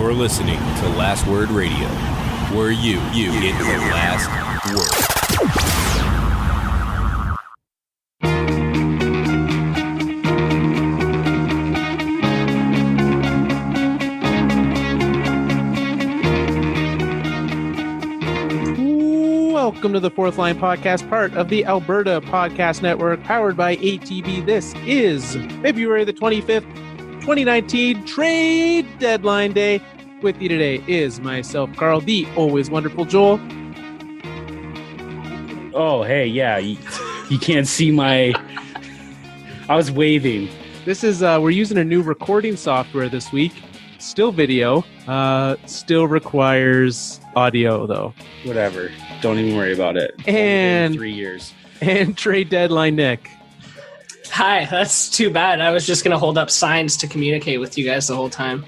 You're listening to Last Word Radio, where you get the last word. Welcome to the Fourth Line Podcast, part of the Alberta Podcast Network, powered by ATB. This is February the 25th, 2019, Trade Deadline Day. With you today is myself, Carl, the always wonderful Joel. Oh, hey, yeah, you can't see my... I was waving. This is, we're using a new recording software this week. Still video, still requires audio, though. Whatever. Don't even worry about it. And 3 years. And Trade Deadline Nick. Hi, that's too bad. I was just going to hold up signs to communicate with you guys the whole time.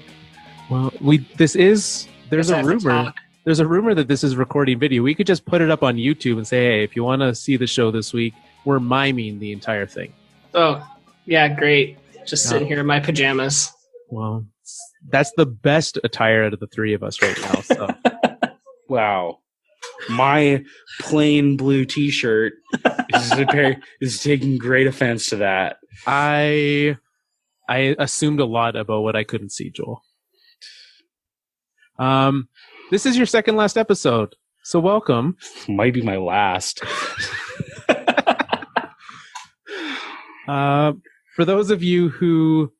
Well, there's a rumor that this is recording video. We could just put it up on YouTube and say, hey, if you want to see the show this week, we're miming the entire thing. Oh, yeah, great. Just sitting here in my pajamas. Well, that's the best attire out of the three of us right now. So. Wow. My plain blue t-shirt is taking great offense to that. I assumed a lot about what I couldn't see, Joel. This is your second last episode, so welcome. Might be my last. For those of you who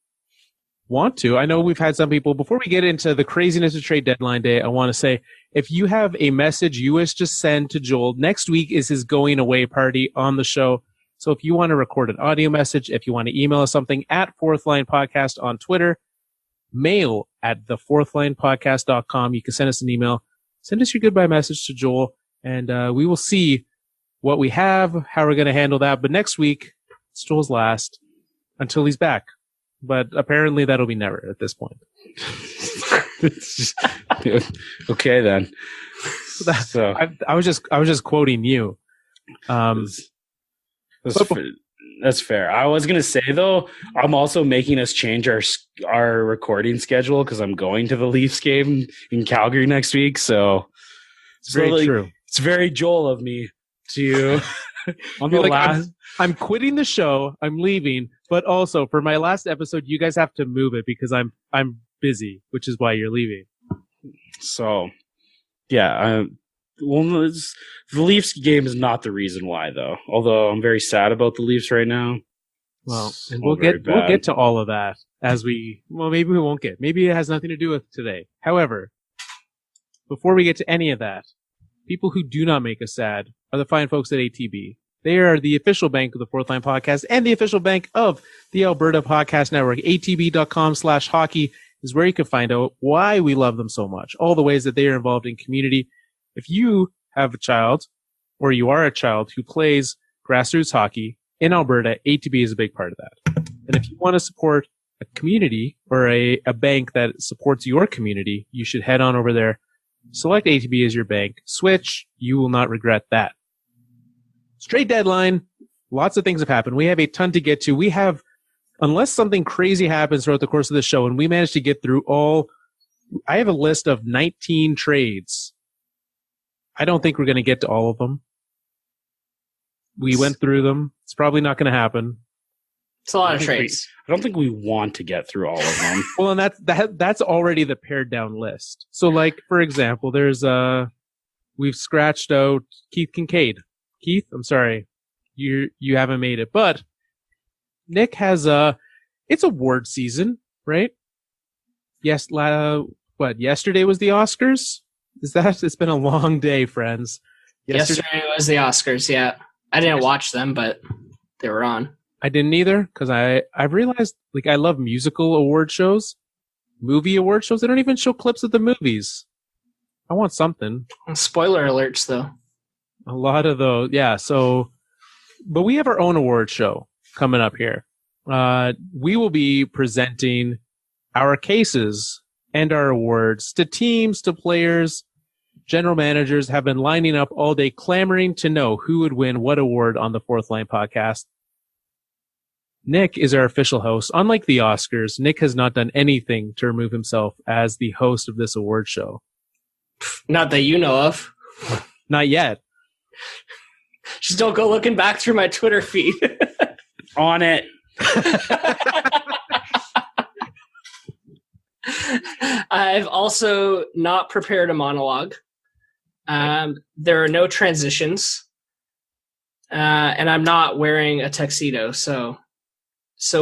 want to, I know we've had some people, before we get into the craziness of Trade Deadline Day, I want to say, if you have a message you wish to send to Joel, next week is his going away party on the show. So if you want to record an audio message, if you want to email us something, at Fourth Line Podcast on Twitter, mail at thefourthlinepodcast.com. You can send us an email. Send us your goodbye message to Joel, and we will see what we have, how we're going to handle that. But next week, it's Joel's last until he's back. But apparently that'll be never at this point. Okay, then. So I was just quoting you. That's fair. I was gonna say though, I'm also making us change our recording schedule because I'm going to the Leafs game in Calgary next week. So it's very true. It's very Joel of me to on the last. I'm quitting the show. I'm leaving, but also for my last episode, you guys have to move it because I'm busy, which is why you're leaving. So, yeah. The Leafs game is not the reason why, though. Although I'm very sad about the Leafs right now. Well, and we'll get to all of that maybe we won't get. Maybe it has nothing to do with today. However, before we get to any of that, people who do not make us sad are the fine folks at ATB. They are the official bank of the Fourth Line Podcast and the official bank of the Alberta Podcast Network. ATB.com/hockey is where you can find out why we love them so much, all the ways that they are involved in community. If you have a child, or you are a child who plays grassroots hockey in Alberta, ATB is a big part of that. And if you want to support a community or a bank that supports your community, you should head on over there. Select ATB as your bank. Switch. You will not regret that. Trade deadline. Lots of things have happened. We have a ton to get to. We have, unless something crazy happens throughout the course of the show, and we managed to get through I have a list of 19 trades. I don't think we're going to get to all of them. We went through them. It's probably not going to happen. It's a lot of trades. I don't think we want to get through all of them. Well, and that's already the pared down list. So, like, for example, there's we've scratched out Keith Kincaid. Keith, I'm sorry, you haven't made it, but Nick has it's award season, right? Yes, yesterday was the Oscars? It's been a long day, friends. Yesterday was the Oscars, yeah. I didn't watch them, but they were on. I didn't either, because I've realized, like, I love musical award shows, movie award shows. They don't even show clips of the movies. I want something. Spoiler alerts, though. A lot of those, yeah. So, but we have our own award show coming up here. We will be presenting our cases and our awards to teams, to players. General managers have been lining up all day, clamoring to know who would win what award on the Fourth Line Podcast. Nick is our official host. Unlike the Oscars, Nick has not done anything to remove himself as the host of this award show. Not that you know of. Not yet. Just don't go looking back through my Twitter feed. On it. I've also not prepared a monologue. There are no transitions. And I'm not wearing a tuxedo, so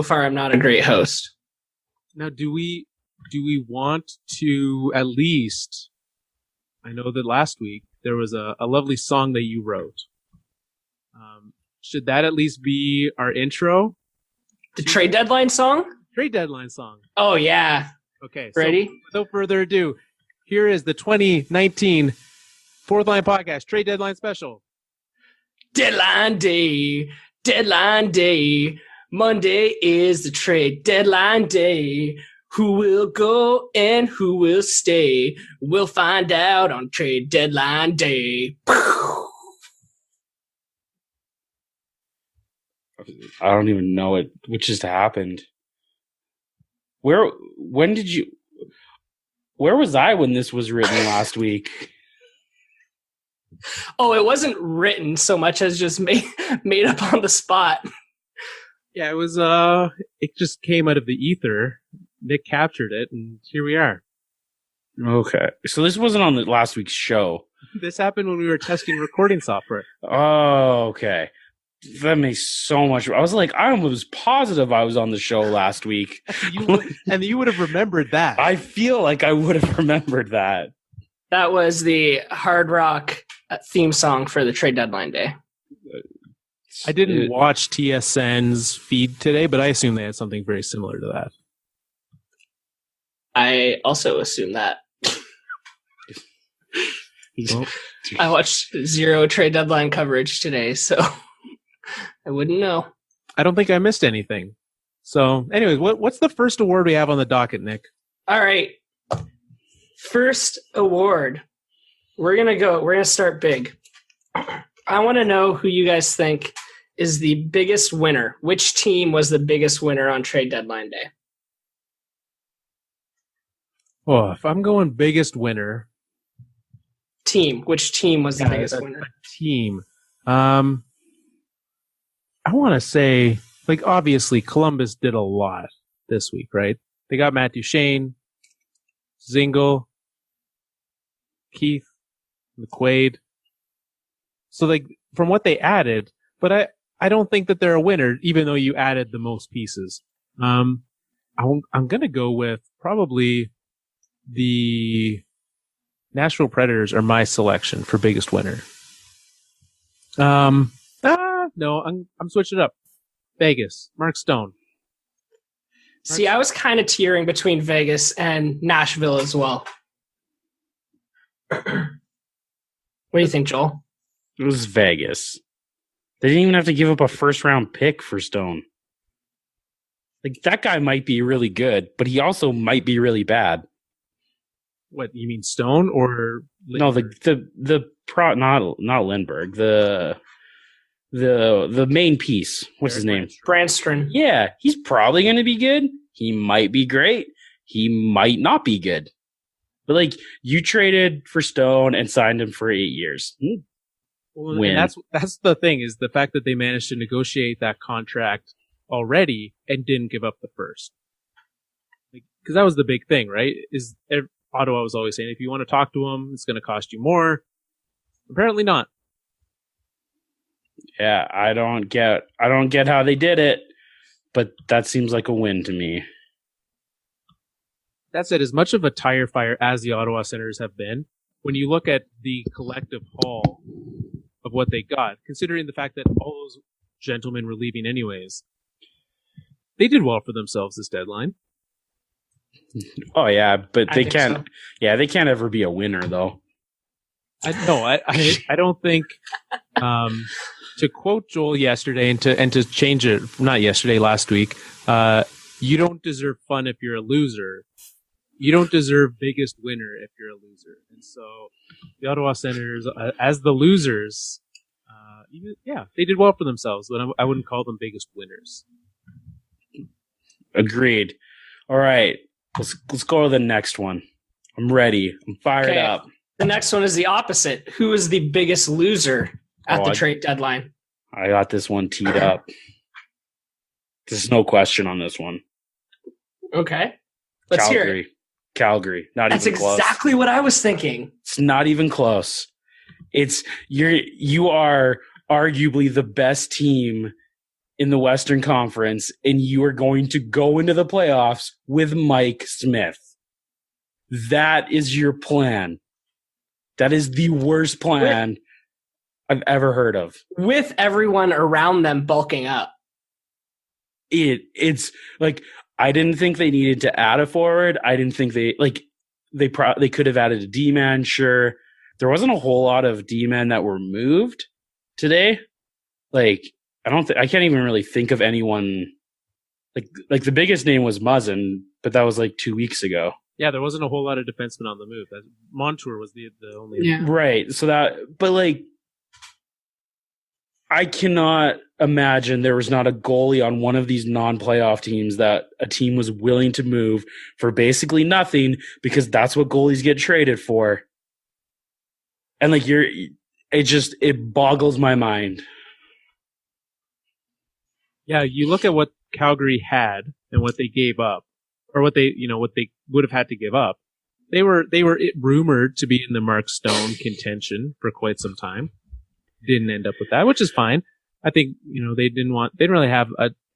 far I'm not a great host. Now, do we want to at least, I know that last week there was a lovely song that you wrote. Should that at least be our intro? The trade deadline song? Trade deadline song. Oh, yeah. Okay. Ready? So, without further ado, here is the 2019 Fourth Line Podcast Trade Deadline Special. Deadline day. Monday is the trade deadline day. Who will go and who will stay? We'll find out on trade deadline day. I don't even know what just happened. Where was I when this was written last week? Oh, it wasn't written so much as just made up on the spot. Yeah, it was, it just came out of the ether. Nick captured it, and here we are. Okay. So this wasn't on the last week's show. This happened when we were testing recording software. Oh, okay. That makes so much. I was like, I was positive I was on the show last week. And you would have remembered that. I feel like I would have remembered that. That was the hard rock theme song for the trade deadline day. I didn't watch TSN's feed today, but I assume they had something very similar to that. I also assume that. Well, I watched zero trade deadline coverage today, so I wouldn't know. I don't think I missed anything. So, anyways, what's the first award we have on the docket, Nick? All right. First award. We're going to start big. I want to know who you guys think is the biggest winner. Which team was the biggest winner on trade deadline day? Oh, if I'm going biggest winner. Team. Which team was the biggest winner? Team. I want to say, like, obviously, Columbus did a lot this week, right? They got Matt Duchene, Zingle, Keith, McQuaid. So, like, from what they added, but I don't think that they're a winner, even though you added the most pieces. I'm going to go with probably the Nashville Predators are my selection for biggest winner. No, I'm switching it up. Vegas, Mark Stone. See, I was kind of teetering between Vegas and Nashville as well. What do you think, Joel? It was Vegas. They didn't even have to give up a first-round pick for Stone. Like, that guy might be really good, but he also might be really bad. What, you mean Stone or Lindbergh? No, not Lindbergh. The main piece. What's his name? Brandstrom. Yeah, he's probably going to be good. He might be great. He might not be good. But, like, you traded for Stone and signed him for 8 years. Well, and that's the thing, is the fact that they managed to negotiate that contract already and didn't give up the first. Because that was the big thing, right? Ottawa was always saying, if you want to talk to him, it's going to cost you more. Apparently not. Yeah, I don't get how they did it, but that seems like a win to me. That said, as much of a tire fire as the Ottawa Senators have been, when you look at the collective haul of what they got, considering the fact that all those gentlemen were leaving anyways, they did well for themselves this deadline. Oh yeah, but they can't. So. Yeah, they can't ever be a winner though. I don't think. To quote Joel yesterday, and to change it, not yesterday, last week. You don't deserve fun if you're a loser. You don't deserve biggest winner if you're a loser. And so, the Ottawa Senators, as the losers, they did well for themselves, but I wouldn't call them biggest winners. Agreed. All right. Let's go to the next one. I'm ready. I'm fired up. The next one is the opposite. Who is the biggest loser at the trade deadline? I got this one teed up. There's no question on this one. Okay. Let's hear it. Calgary. That's even close. That's exactly what I was thinking. It's not even close. You are arguably the best team in the Western Conference, and you are going to go into the playoffs with Mike Smith. That is your plan. That is the worst plan I've ever heard of. With everyone around them bulking up. It's like, I didn't think they needed to add a forward. I didn't think they could have added a D-man, sure. There wasn't a whole lot of D-men that were moved today. Like, I can't even really think of anyone. Like the biggest name was Muzzin, but that was like 2 weeks ago. Yeah, there wasn't a whole lot of defensemen on the move. Montour was the only. Yeah. Right. So but like, I cannot imagine there was not a goalie on one of these non-playoff teams that a team was willing to move for basically nothing, because that's what goalies get traded for. And like, it boggles my mind. Yeah, you look at what Calgary had and what they gave up, or what they would have had to give up. They were rumored to be in the Mark Stone contention for quite some time. Didn't end up with that, which is fine. I think, they didn't really have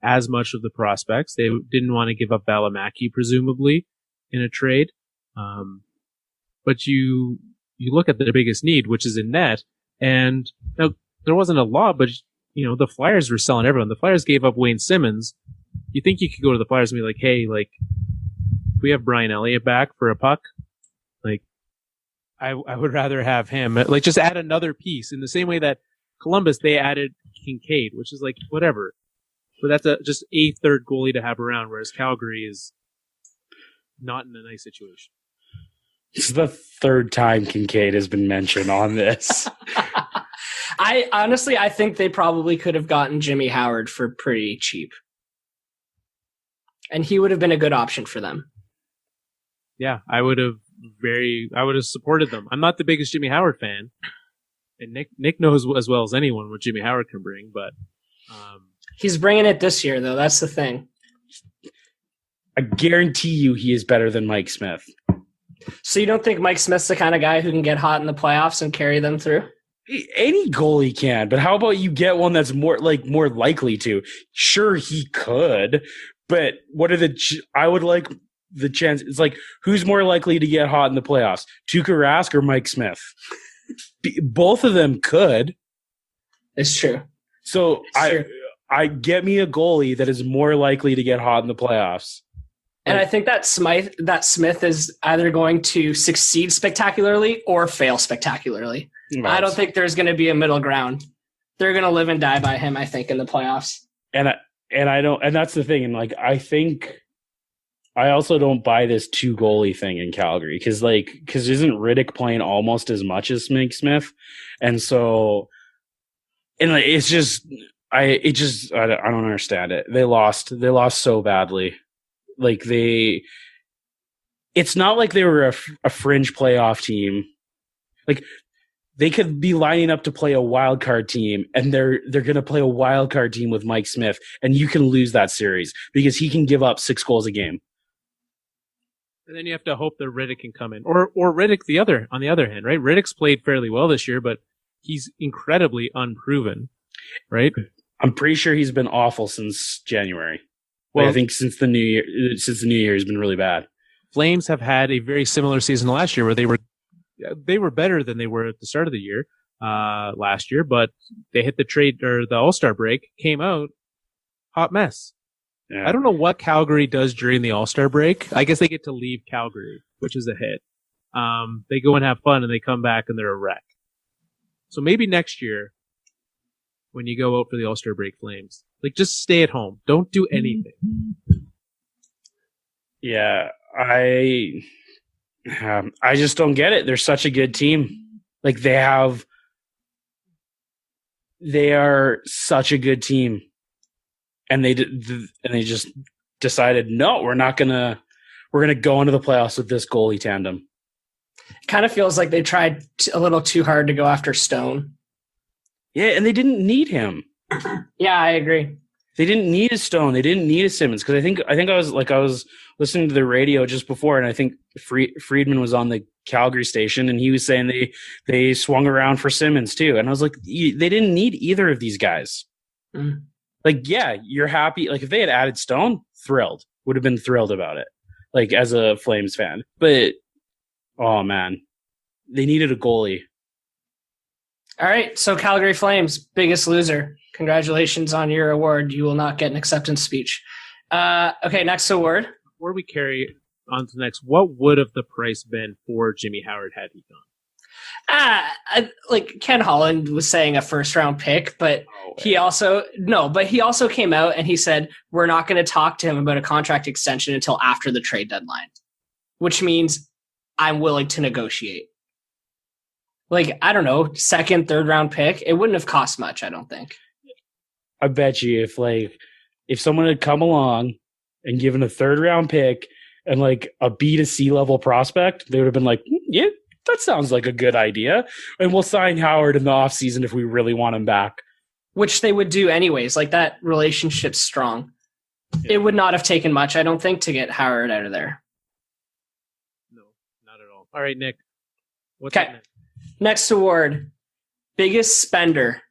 as much of the prospects. They didn't want to give up Valimaki, presumably, in a trade. But you look at the biggest need, which is in net, and now, there wasn't a lot, but the Flyers were selling everyone. The Flyers gave up Wayne Simmonds. You think you could go to the Flyers and be like, hey, like, we have Brian Elliott back for a puck. Like, I would rather have him. Like, just add another piece in the same way that Columbus, they added Kincaid, which is like, whatever. But that's just a third goalie to have around, whereas Calgary is not in a nice situation. This is the third time Kincaid has been mentioned on this. I think they probably could have gotten Jimmy Howard for pretty cheap. And he would have been a good option for them. Yeah, I would have supported them. I'm not the biggest Jimmy Howard fan. And Nick knows as well as anyone what Jimmy Howard can bring, but he's bringing it this year, though. That's the thing. I guarantee you he is better than Mike Smith. So you don't think Mike Smith's the kind of guy who can get hot in the playoffs and carry them through? Any goalie can, but how about you get one that's more likely to? Sure, he could, but what are I would like the chance. It's like, who's more likely to get hot in the playoffs, Tuukka Rask or Mike Smith? Both of them could. It's true. So I get me a goalie that is more likely to get hot in the playoffs. And I think that Smith is either going to succeed spectacularly or fail spectacularly. Nice. I don't think there's going to be a middle ground. They're going to live and die by him, I think, in the playoffs. And that's the thing. And like, I think I also don't buy this two goalie thing in Calgary because isn't Riddick playing almost as much as Mike Smith? And so, and like, it's just, I don't understand it. They lost so badly. Like it's not like they were a fringe playoff team. Like, they could be lining up to play a wild card team, and they're going to play a wild card team with Mike Smith, and you can lose that series because he can give up 6 goals a game. And then you have to hope that Riddick can come in, or Riddick on the other hand, right? Riddick's played fairly well this year, but he's incredibly unproven, right? I'm pretty sure he's been awful since January. Well, I think since the new year, he's been really bad. Flames have had a very similar season last year where they were better than they were at the start of the year last year, but they hit the trade or the All-Star break, came out hot mess. Yeah. I don't know what Calgary does during the All-Star break. I guess they get to leave Calgary, which is a hit. They go and have fun, and they come back and they're a wreck. So maybe next year, when you go out for the All-Star break, Flames, like, just stay at home. Don't do anything. Yeah, I just don't get it. They're such a good team. Like, they are such a good team, and they just decided, no, we're going to go into the playoffs with this goalie tandem. Kind of feels like they tried a little too hard to go after Stone. Yeah, and they didn't need him. Yeah, I agree. They didn't need a Stone. They didn't need a Simmonds, because I think I was listening to the radio just before, and I think Friedman was on the Calgary station, and he was saying they swung around for Simmonds too, and I was like, they didn't need either of these guys. Mm. Like, yeah, you're happy. Like, if they had added Stone, would have been thrilled about it. Like, as a Flames fan, but oh man, they needed a goalie. All right, so Calgary Flames, biggest loser. Congratulations on your award. You will not get an acceptance speech. Okay, next award. Before we carry on to the next, what would have the price been for Jimmy Howard had he gone? Like Ken Holland was saying a first round pick, but he also came out and he said, we're not going to talk to him about a contract extension until after the trade deadline, which means I'm willing to negotiate. Like, I don't know, second, third round pick. It wouldn't have cost much, I don't think. I bet you if someone had come along and given a third round pick and like a B to C level prospect, they would have been like, yeah, that sounds like a good idea. And we'll sign Howard in the offseason if we really want him back. Which they would do anyways. Like, that relationship's strong. Yeah. It would not have taken much, I don't think, to get Howard out of there. No, not at all. All right, Nick. What's okay. Next award, biggest spender.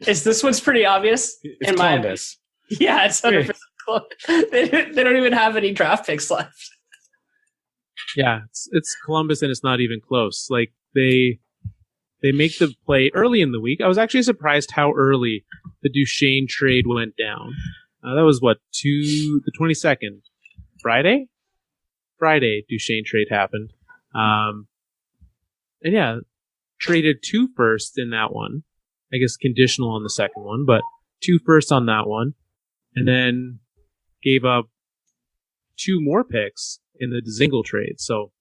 This one's pretty obvious. It's Columbus. Yeah, it's 100%. They don't even have any draft picks left. Yeah, it's Columbus, and it's not even close. Like, they make the play early in the week. I was actually surprised how early the Duchene trade went down. That was the 22nd, Friday, Duchene trade happened. And yeah, traded 2 firsts in that one. I guess conditional on the second one, but 2 firsts on that one. And then gave up 2 more picks in the Dzingel trade. So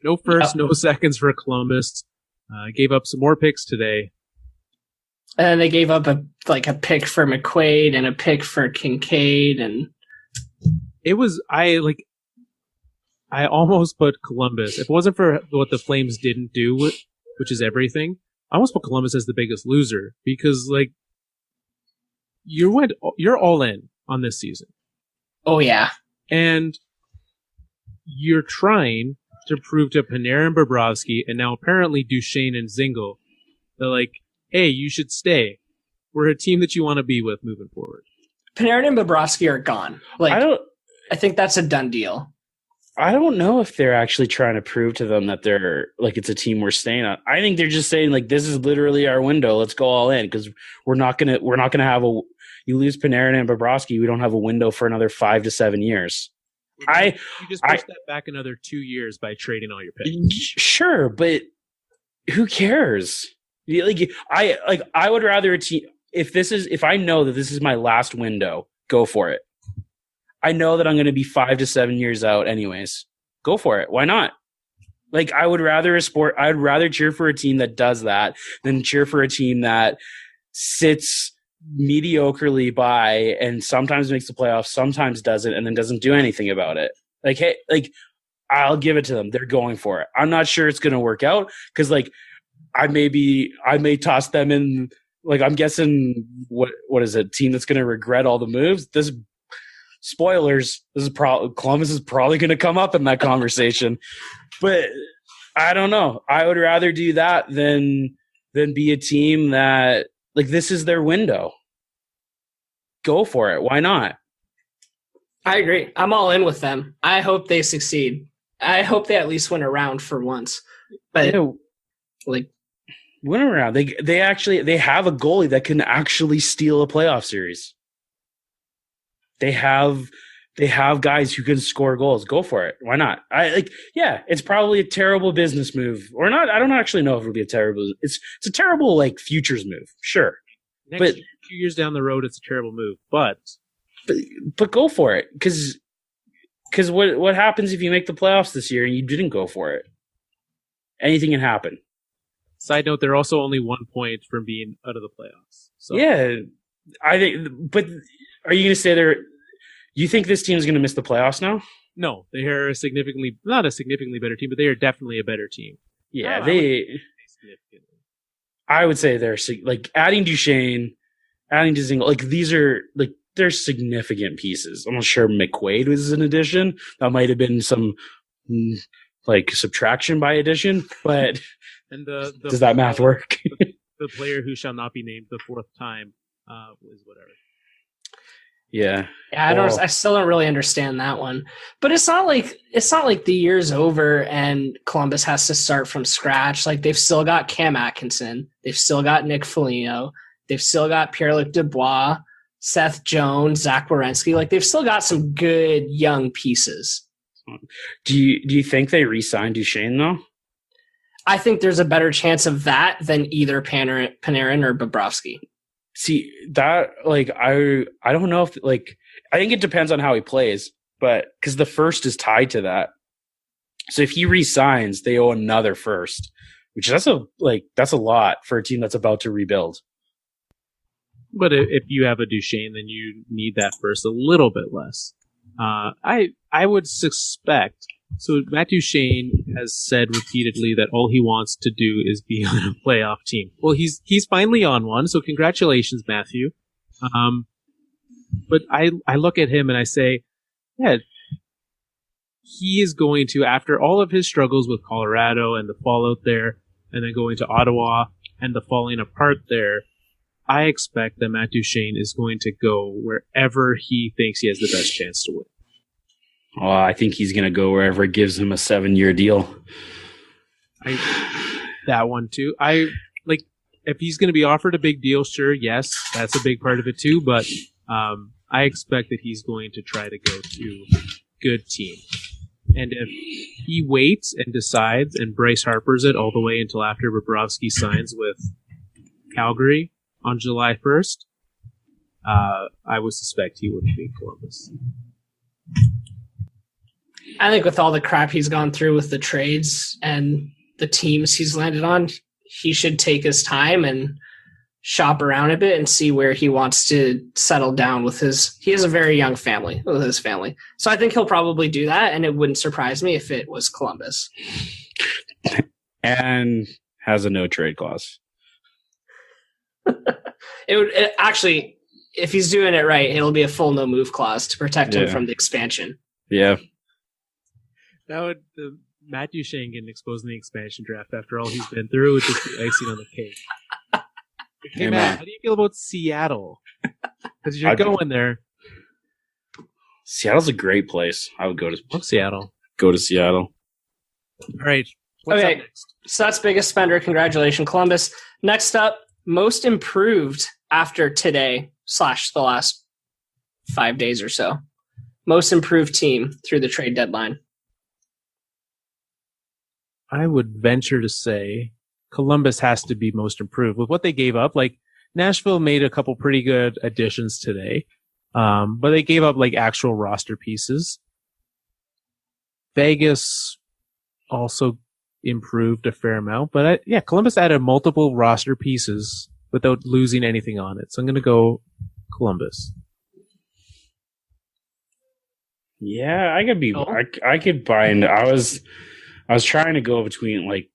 no firsts, no seconds for Columbus. Gave up some more picks today. And then they gave up a pick for McQuaid and a pick for Kincaid, and it was I almost put Columbus, if it wasn't for what the Flames didn't do, which is everything, I almost put Columbus as the biggest loser, because like you're all in on this season. Oh yeah. And you're trying to prove to Panarin and Bobrovsky, and now apparently Duchene and Dzingel, they're like, hey, you should stay. We're a team that you want to be with moving forward. Panarin and Bobrovsky are gone. I think that's a done deal. I don't know if they're actually trying to prove to them that they're like it's a team we're staying on. I think they're just saying like this is literally our window. Let's go all in, because we're not gonna have a. You lose Panarin and Bobrovsky, we don't have a window for another 5 to 7 years. You just push that back another 2 years by trading all your picks. Sure, but who cares? I would rather a team if I know that this is my last window, go for it. I know that I'm going to be 5 to 7 years out anyways. Go for it. Why not? Like, I'd rather cheer for a team that does that than cheer for a team that sits mediocrely by and sometimes makes the playoffs, sometimes doesn't, and then doesn't do anything about it. Like, hey, like, I'll give it to them. They're going for it. I'm not sure it's going to work out, because like I may toss them in. Like, I'm guessing what is it? Team that's going to regret all the moves. Spoilers. Columbus is probably going to come up in that conversation, but I don't know. I would rather do that than be a team that like this is their window. Go for it. Why not? I agree. I'm all in with them. I hope they succeed. I hope they at least win a round for once. But win a round. They have a goalie that can actually steal a playoff series. They have guys who can score goals. Go for it. Why not? It's probably a terrible business move or not. I don't actually know if it'll be a terrible. It's a terrible like futures move. Sure. Next 2 years down the road, it's a terrible move, but go for it. Because what happens if you make the playoffs this year and you didn't go for it? Anything can happen. Side note, they're also only 1 point from being out of the playoffs. So. Yeah. I think, but are you going to say you think this team is going to miss the playoffs now? No, they are not a significantly better team, but they are definitely a better team. Yeah, I would say they're like adding Duchene, adding Dzingel. Like these are like they're significant pieces. I'm not sure McQuaid was an addition. That might have been some like subtraction by addition, but and does that math work? The player who shall not be named the fourth time was whatever. Yeah. I still don't really understand that one. But it's not like the year's over and Columbus has to start from scratch. Like they've still got Cam Atkinson, they've still got Nick Foligno, they've still got Pierre-Luc Dubois, Seth Jones, Zach Werenski. Like they've still got some good young pieces. Do you think they re-signed Duchene though? I think there's a better chance of that than either Panarin or Bobrovsky. See that, like, I don't know if, like, I think it depends on how he plays, but because the first is tied to that. So if he re-signs, they owe another first, which that's a lot for a team that's about to rebuild. But if you have a Duchene, then you need that first a little bit less. I would suspect. So Matt Duchene has said repeatedly that all he wants to do is be on a playoff team. Well, he's finally on one, so congratulations, Matthew. But I look at him and I say, yeah, he is going to, after all of his struggles with Colorado and the fallout there, and then going to Ottawa and the falling apart there, I expect that Matt Duchene is going to go wherever he thinks he has the best chance to win. Oh, I think he's going to go wherever it gives him a 7-year deal. That one too. If he's going to be offered a big deal, sure, yes, that's a big part of it too. But I expect that he's going to try to go to a good team. And if he waits and decides and Bryce Harper's it all the way until after Bobrovsky signs with Calgary on July 1st, I would suspect he wouldn't be in Columbus. I think with all the crap he's gone through with the trades and the teams he's landed on, he should take his time and shop around a bit and see where he wants to settle down with he has a very young family with his family. So I think he'll probably do that, and it wouldn't surprise me if it was Columbus. And has a no trade clause. Actually, if he's doing it right, it'll be a full no move clause to protect him from the expansion. Yeah. That would Matt Duchene getting exposed in the expansion draft after all he's been through would just be icing on the cake. Hey, Matt, how do you feel about Seattle? Because you're going there. Seattle's a great place. I would go to Seattle. Go to Seattle. All right. What's up next? So that's biggest spender. Congratulations, Columbus. Next up, most improved after today / the last 5 days or so. Most improved team through the trade deadline. I would venture to say Columbus has to be most improved with what they gave up. Like Nashville made a couple pretty good additions today, but they gave up like actual roster pieces. Vegas also improved a fair amount, but Columbus added multiple roster pieces without losing anything on it. So I'm going to go Columbus. Yeah, I could buy into. I was trying to go between, like,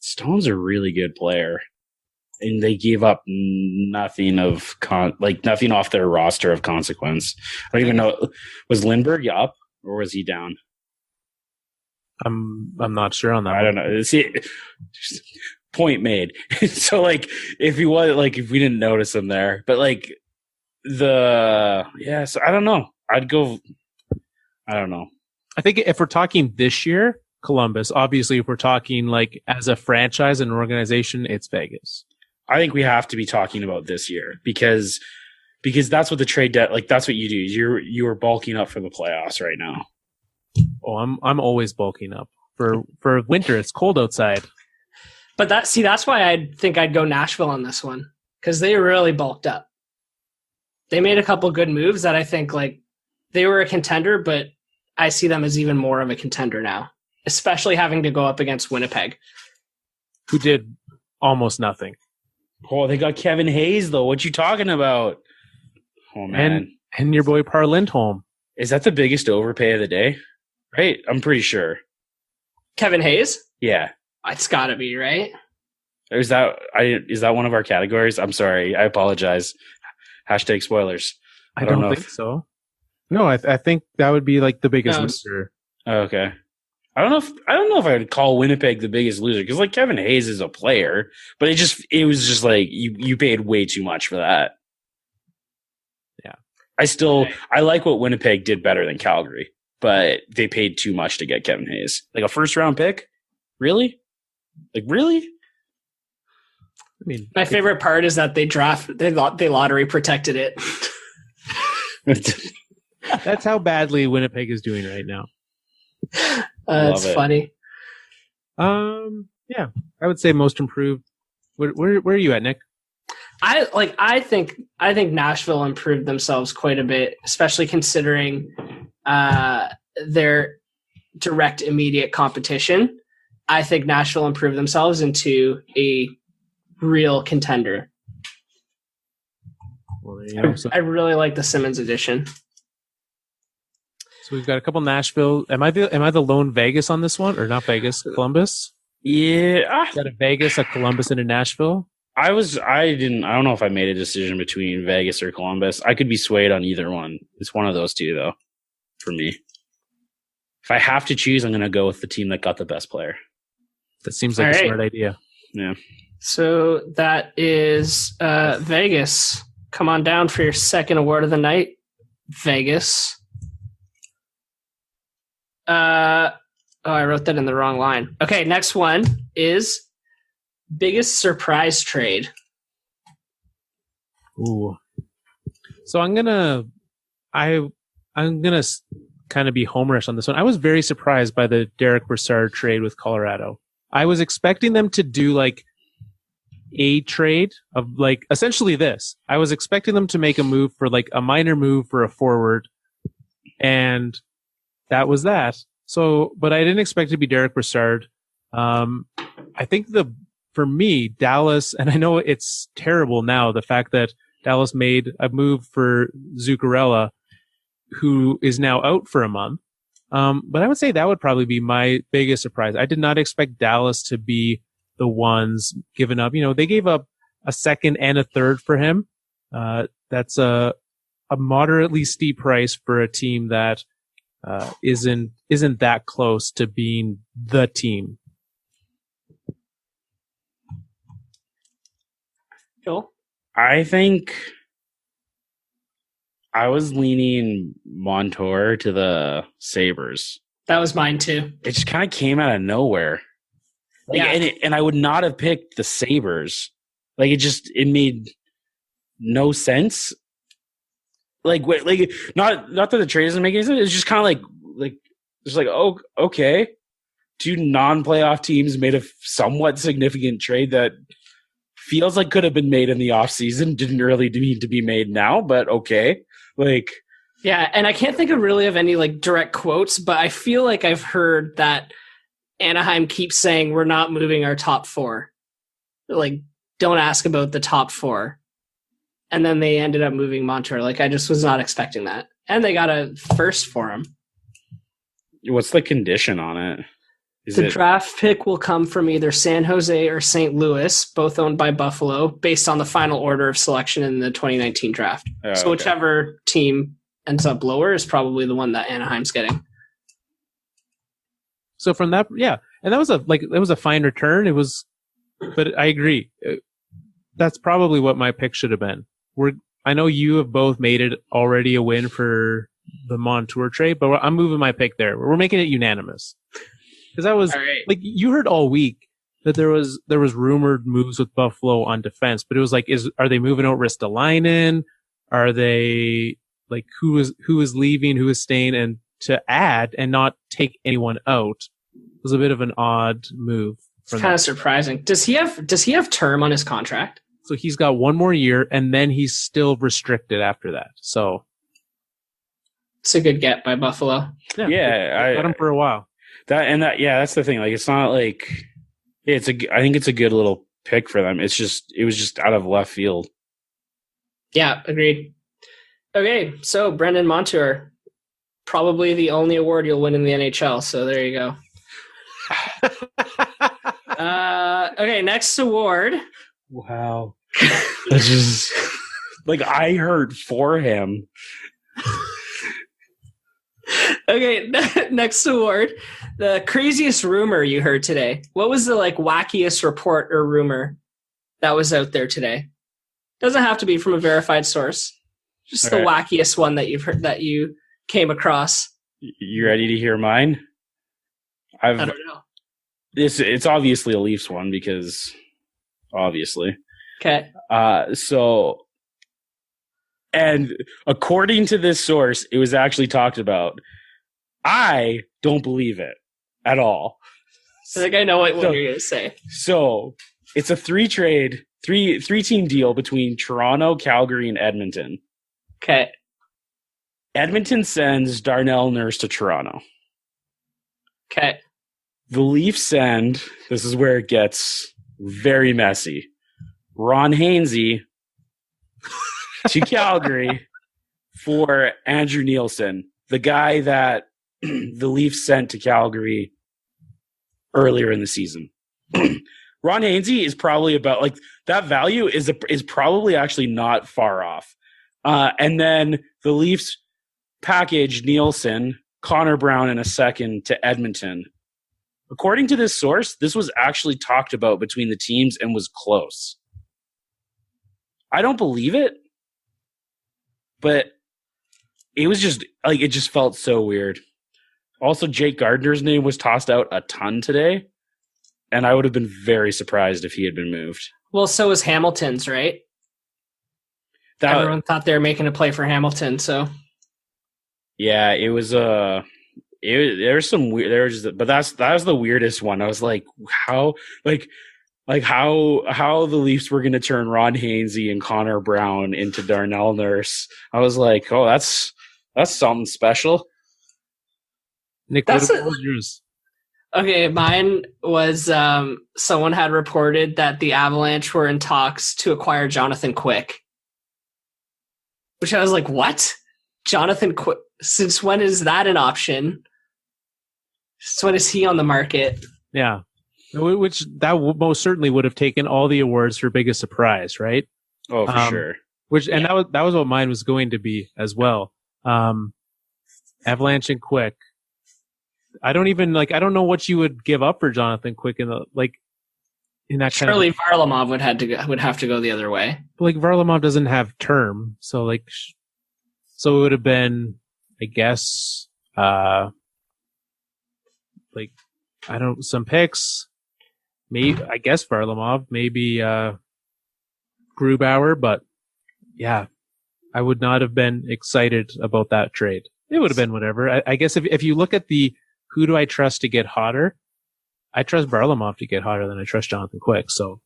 Stone's a really good player, and they gave up nothing of nothing off their roster of consequence. I don't even know, was Lindbergh up or was he down? I'm not sure on that. I don't know. See, point made. So like, if he was if we didn't notice him there, but like so I don't know. I'd go. I don't know. I think if we're talking this year, Columbus. Obviously, if we're talking like as a franchise and an organization, it's Vegas. I think we have to be talking about this year because that's what the trade debt, like that's what you do. You're bulking up for the playoffs right now. Oh, I'm always bulking up for winter. It's cold outside. But that's why I think I'd go Nashville on this one, because they really bulked up. They made a couple good moves that I think like they were a contender, but I see them as even more of a contender now, especially having to go up against Winnipeg, who did almost nothing. Oh, they got Kevin Hayes though. What you talking about? Oh, man. And your boy Par Lindholm. Is that the biggest overpay of the day? Right? I'm pretty sure. Kevin Hayes? Yeah. It's got to be, right? Is that one of our categories? I'm sorry. I apologize. Hashtag spoilers. I don't think so. No, I think that would be like the biggest loser. Okay. I don't know if I would call Winnipeg the biggest loser because like Kevin Hayes is a player, but it was just like you paid way too much for that. Yeah. I like what Winnipeg did better than Calgary, but they paid too much to get Kevin Hayes. Like a first round pick? Really? Like really? I mean, my favorite part is that they lottery protected it. That's how badly Winnipeg is doing right now. It's funny. Yeah, I would say most improved. Where are you at, Nick? I think Nashville improved themselves quite a bit, especially considering their direct immediate competition. I think Nashville improved themselves into a real contender. Well, there you go. So, I really like the Simmonds edition. So we've got a couple Nashville. Am I the lone Vegas on this one, or not Vegas? Columbus? Yeah, got a Vegas, a Columbus, and a Nashville. I don't know if I made a decision between Vegas or Columbus. I could be swayed on either one. It's one of those two, though, for me. If I have to choose, I'm going to go with the team that got the best player. That seems like a smart idea. Yeah. So that is Vegas. Come on down for your second award of the night, Vegas. I wrote that in the wrong line. Okay, next one is biggest surprise trade. Ooh. So I'm gonna kind of be homerish on this one. I was very surprised by the Derek Brassard trade with Colorado. I was expecting them to do like a trade of like essentially this. I was expecting them to make a move for like a minor move for a forward, and that was that. So, but I didn't expect it to be Derek Brassard. I think for me, Dallas, and I know it's terrible now, the fact that Dallas made a move for Zuccarello, who is now out for a month. But I would say that would probably be my biggest surprise. I did not expect Dallas to be the ones giving up. You know, they gave up a second and a third for him. That's a moderately steep price for a team that isn't that close to being the team. Joel? I think I was leaning Montour to the Sabres. That was mine too. It just kind of came out of nowhere. Like, yeah. And I would not have picked the Sabres. Like it made no sense. Like not that the trade doesn't make any sense. It's just kind of like just like, oh, okay. Two non-playoff teams made a somewhat significant trade that feels like could have been made in the offseason. Didn't really need to be made now, but okay. Like, yeah, and I can't think of really of any like direct quotes, but I feel like I've heard that Anaheim keeps saying we're not moving our top four. Like, don't ask about the top four. And then they ended up moving Montour. Like, I just was not expecting that. And they got a first for him. What's the condition on it? The draft pick will come from either San Jose or St. Louis, both owned by Buffalo, based on the final order of selection in the 2019 draft. So whichever team ends up lower is probably the one that Anaheim's getting. So from that, yeah, and that was a fine return. It was, but I agree. That's probably what my pick should have been. I know you have both made it already a win for the Montour trade, but I'm moving my pick there. We're making it unanimous. Because that was like you heard all week that there was rumored moves with Buffalo on defense, but it was like, are they moving out Ristolainen? Are they like who is leaving, who is staying, and to add and not take anyone out was a bit of an odd move. It's kind of surprising. Does he have term on his contract? So he's got one more year, and then he's still restricted after that. So it's a good get by Buffalo. Yeah, I got him for a while. That's the thing. Like, it's not like I think it's a good little pick for them. It was just out of left field. Yeah, agreed. Okay, so Brendan Montour, probably the only award you'll win in the NHL. So there you go. Okay, next award. Wow. That's just like I heard for him. Okay, next award. The craziest rumor you heard today. What was the wackiest report or rumor that was out there today? Doesn't have to be from a verified source. Just the wackiest one that you've heard that you came across. You ready to hear mine? I don't know. It's obviously a Leafs one because obviously. Okay. So, and according to this source, it was actually talked about. I don't believe it at all. I think I know what you're going to say. So it's a three-team deal between Toronto, Calgary, and Edmonton. Okay. Edmonton sends Darnell Nurse to Toronto. Okay. The Leafs send, this is where it gets very messy, Ron Hainsey to Calgary for Andrew Nielsen, the guy that the Leafs sent to Calgary earlier in the season. Ron Hainsey is probably about that value is probably actually not far off. And then the Leafs package Nielsen, Connor Brown in a second to Edmonton. According to this source, this was actually talked about between the teams and was close. I don't believe it, but it was just it just felt so weird. Also, Jake Gardner's name was tossed out a ton today, and I would have been very surprised if he had been moved. Well, so was Hamilton's, right? Everyone thought they were making a play for Hamilton, so yeah, it was there was some weird. But that was the weirdest one. I was like, how how the Leafs were going to turn Ron Hainsey and Connor Brown into Darnell Nurse. I was like, oh, that's something special. Nick, what was yours? Okay, mine was someone had reported that the Avalanche were in talks to acquire Jonathan Quick. Which I was like, what? Jonathan Quick? Since when is that an option? Since when is he on the market? Yeah. Which that most certainly would have taken all the awards for biggest surprise, right? Oh, for sure. And that was what mine was going to be as well. Avalanche and Quick. I don't know what you would give up for Jonathan Quick in that surely Varlamov would have to go the other way. Varlamov doesn't have term, so it would have been, I guess, some picks. Maybe I guess Varlamov, maybe Grubauer, but yeah, I would not have been excited about that trade. It would have been whatever. I guess if you look at the who do I trust to get hotter, I trust Varlamov to get hotter than I trust Jonathan Quick. So,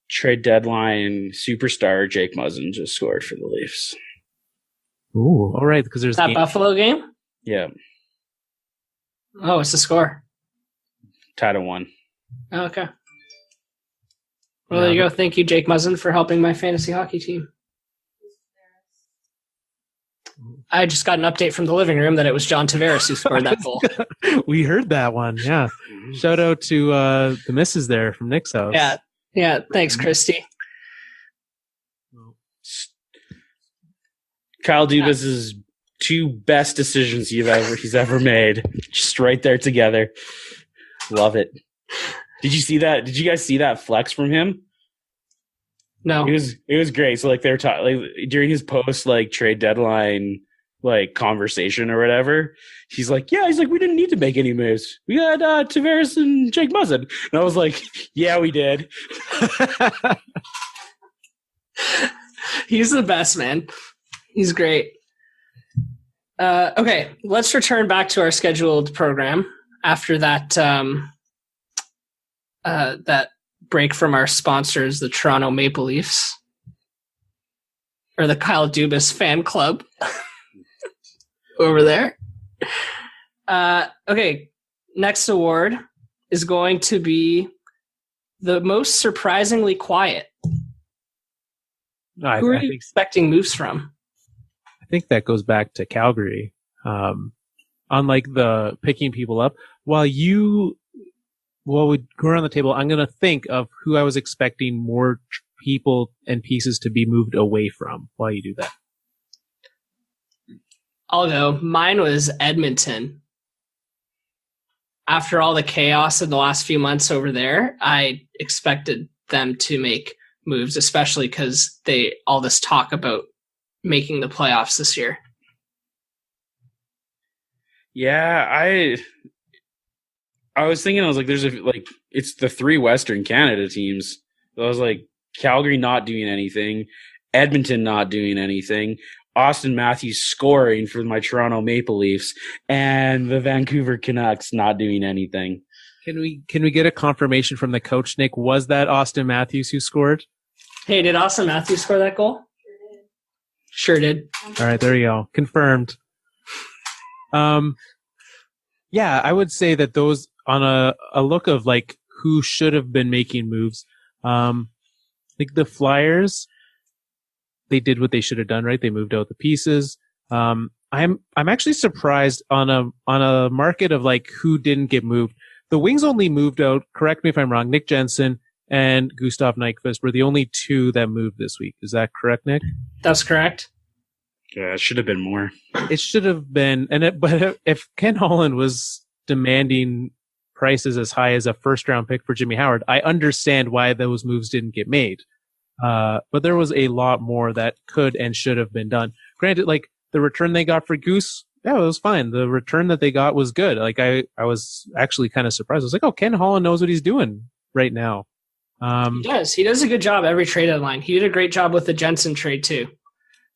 trade deadline superstar Jake Muzzin just scored for the Leafs. Ooh, all right, because there's that Buffalo game. Yeah. Oh, what's the score? Tied at 1. Oh, okay. Well, there you go. Thank you, Jake Muzzin, for helping my fantasy hockey team. I just got an update from the living room that it was John Tavares who scored that goal. We heard that one, yeah. Shout out to the missus there from Nick's house. Yeah. Thanks, Christy. Kyle Dubas's 2 best decisions he's ever made, just right there together. Love it. Did you see that? Did you guys see that flex from him? No. It was great. So they were talking during his post trade deadline conversation or whatever. He's like, we didn't need to make any moves. We had Tavares and Jake Muzzin. And I was like, yeah, we did. He's the best, man. He's great. Okay, let's return back to our scheduled program after that that break from our sponsors, the Toronto Maple Leafs, or the Kyle Dubas fan club over there. Okay, next award is going to be the most surprisingly quiet. Who are you expecting moves from? I think that goes back to Calgary. Unlike the picking people up, while we go around the table, I'm going to think of who I was expecting more people and pieces to be moved away from while you do that. I'll go. Mine was Edmonton. After all the chaos in the last few months over there, I expected them to make moves, especially because all this talk about making the playoffs this year. Yeah, I was thinking, it's the 3 Western Canada teams. So I was like, Calgary not doing anything, Edmonton not doing anything, Austin Matthews scoring for my Toronto Maple Leafs, and the Vancouver Canucks not doing anything. Can we get a confirmation from the coach, Nick? Was that Austin Matthews who scored? Hey, did Austin Matthews score that goal? Sure did. All right, there you go. Confirmed. Yeah, I would say that those on a look of like who should have been making moves. Like the Flyers, they did what they should have done, right? They moved out the pieces. I'm actually surprised on a market of like who didn't get moved. The Wings only moved out, correct me if I'm wrong, Nick Jensen and Gustav Nyquist were the only 2 that moved this week. Is that correct, Nick? That's correct. Yeah, it should have been more. It should have been, but if Ken Holland was demanding prices as high as a first-round pick for Jimmy Howard, I understand why those moves didn't get made. But there was a lot more that could and should have been done. Granted, like the return they got for Goose, yeah, it was fine. The return that they got was good. Like I was actually kind of surprised. I was like, oh, Ken Holland knows what he's doing right now. He does. He does a good job every trade deadline. He did a great job with the Jensen trade too,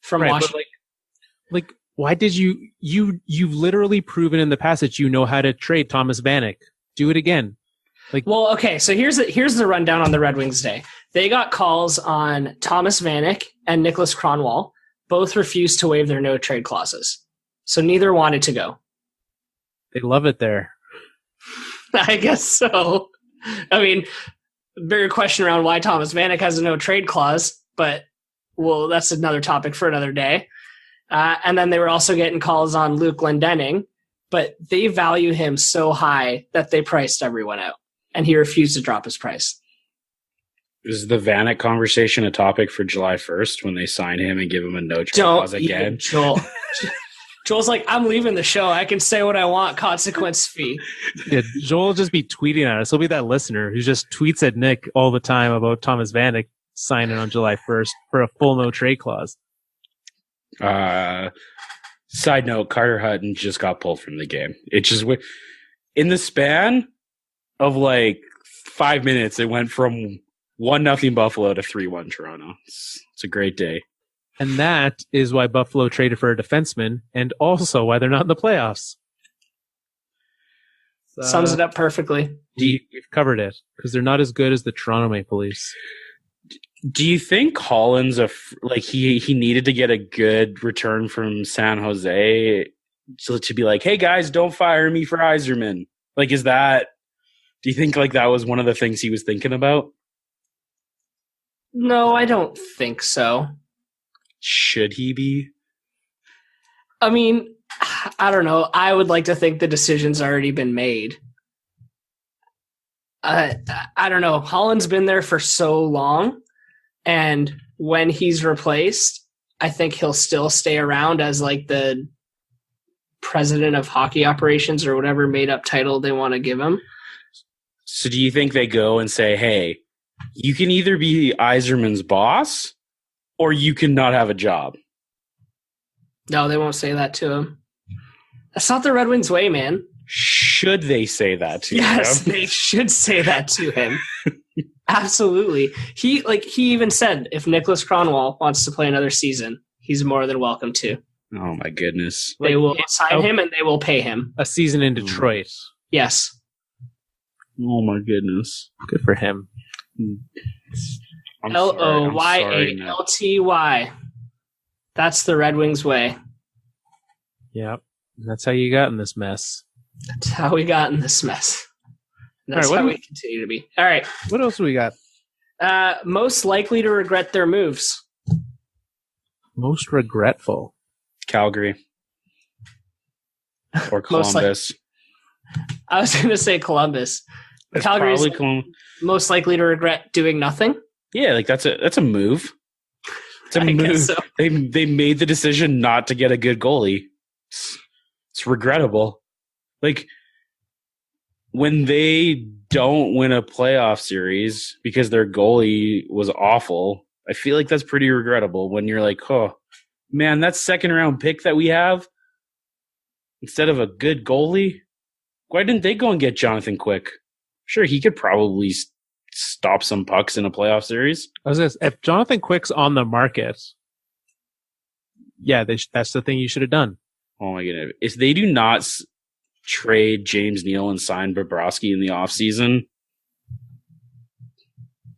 from Washington. Like, why did you've literally proven in the past that you know how to trade Thomas Vanek. Do it again. Well, okay. So here's the rundown on the Red Wings day. They got calls on Thomas Vanek and Nicholas Kronwall. Both refused to waive their no trade clauses. So neither wanted to go. They love it there. I guess so. I mean, bigger question around why Thomas Vanek has a no trade clause, but well, that's another topic for another day. And then they were also getting calls on Luke Glendening, but they value him so high that they priced everyone out, and he refused to drop his price. Is the Vanek conversation a topic for July 1st when they sign him and give him a no trade clause again? Joel. Joel's like, I'm leaving the show. I can say what I want. Consequence fee. Yeah, Joel will just be tweeting at us. He'll be that listener who just tweets at Nick all the time about Thomas Vanek signing on July 1st for a full no trade clause. Side note, Carter Hutton just got pulled from the game. It just in the span of like 5 minutes, it went from 1-0 Buffalo to 3-1 Toronto. It's a great day. And that is why Buffalo traded for a defenseman, and also why they're not in the playoffs. Sums it up perfectly. We've covered it, because they're not as good as the Toronto Maple Leafs. Do you think Holland's he needed to get a good return from San Jose to be like, hey guys, don't fire me for Yzerman? Like, do you think like that was one of the things he was thinking about? No, I don't think so. Should he be? I mean, I don't know. I would like to think the decision's already been made. I don't know. Holland's been there for so long, and when he's replaced, I think he'll still stay around as like the president of hockey operations or whatever made up title they want to give him. So do you think they go and say, hey, you can either be Yzerman's boss or you can not have a job? No, they won't say that to him. That's not the Red Wings way, man. Should they say that to him? Yes, they should say that to him. Absolutely. He even said if Nicholas Kronwall wants to play another season, he's more than welcome to. Oh my goodness. They will sign him and they will pay him. A season in Detroit. Yes. Oh my goodness. Good for him. LOYALTY. That's the Red Wings way. Yep. That's how you got in this mess. That's how we got in this mess. That's how we continue to be. All right. What else do we got? Most likely to regret their moves. Most regretful. Calgary. Or Columbus. I was going to say Columbus. Calgary's most likely to regret doing nothing. Yeah, like that's a move. It's a move. So. They made the decision not to get a good goalie. It's regrettable. Like when they don't win a playoff series because their goalie was awful, I feel like that's pretty regrettable when you're like, oh man, that second round pick that we have instead of a good goalie, why didn't they go and get Jonathan Quick? Sure, he could probably stop some pucks in a playoff series. If Jonathan Quick's on the market, yeah, that's the thing you should have done. Oh my goodness. If they do not trade James Neal and sign Bobrovsky in the offseason,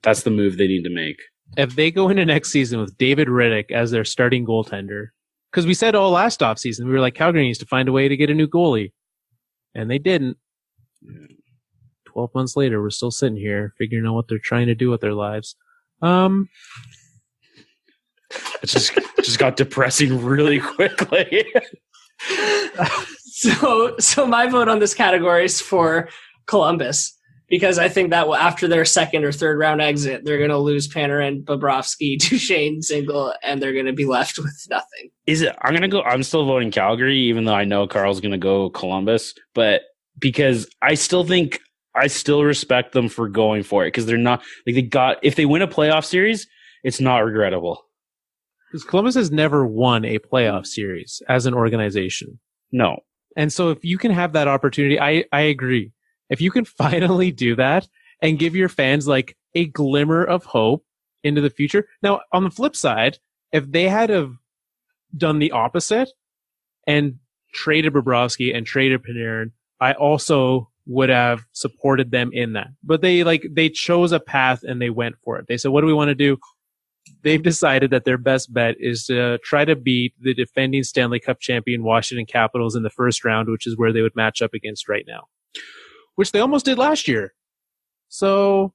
that's the move they need to make. If they go into next season with David Riddick as their starting goaltender, because we said all last offseason, we were like, Calgary needs to find a way to get a new goalie. And they didn't. Yeah. 12 months later, we're still sitting here figuring out what they're trying to do with their lives. It just got depressing really quickly. So my vote on this category is for Columbus, because I think that after their second or third round exit, they're going to lose Panarin, Bobrovsky, Duchene, Single, and they're going to be left with nothing. I'm still voting Calgary, even though I know Carl's going to go Columbus, but because I still respect them for going for it, because they're not like if they win a playoff series, it's not regrettable. Because Columbus has never won a playoff series as an organization. No. And so if you can have that opportunity, I agree. If you can finally do that and give your fans like a glimmer of hope into the future. Now, on the flip side, if they had have done the opposite and traded Bobrovsky and traded Panarin, I also would have supported them in that. But they chose a path and they went for it. They said, what do we want to do? They've decided that their best bet is to try to beat the defending Stanley Cup champion Washington Capitals in the first round, which is where they would match up against right now, which they almost did last year. So,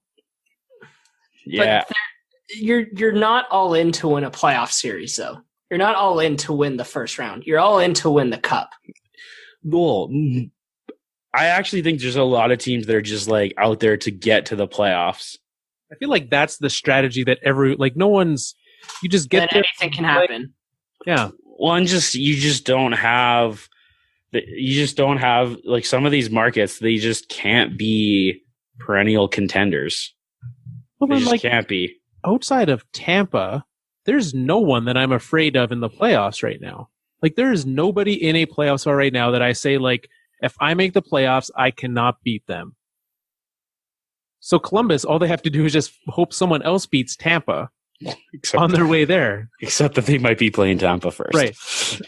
yeah, you're not all in to win a playoff series, though. You're not all in to win the first round. You're all in to win the cup. Well, I actually think there's a lot of teams that are just like out there to get to the playoffs. I feel like that's the strategy that you just get there. Anything can happen. Yeah. Well, and you just don't have like some of these markets, they just can't be perennial contenders. Well, they then, just can't be. Outside of Tampa, there's no one that I'm afraid of in the playoffs right now. Like, there is nobody in a playoff spot right now that I say, like, if I make the playoffs, I cannot beat them. So Columbus, all they have to do is just hope someone else beats Tampa on their way there. Except that they might be playing Tampa first. Right.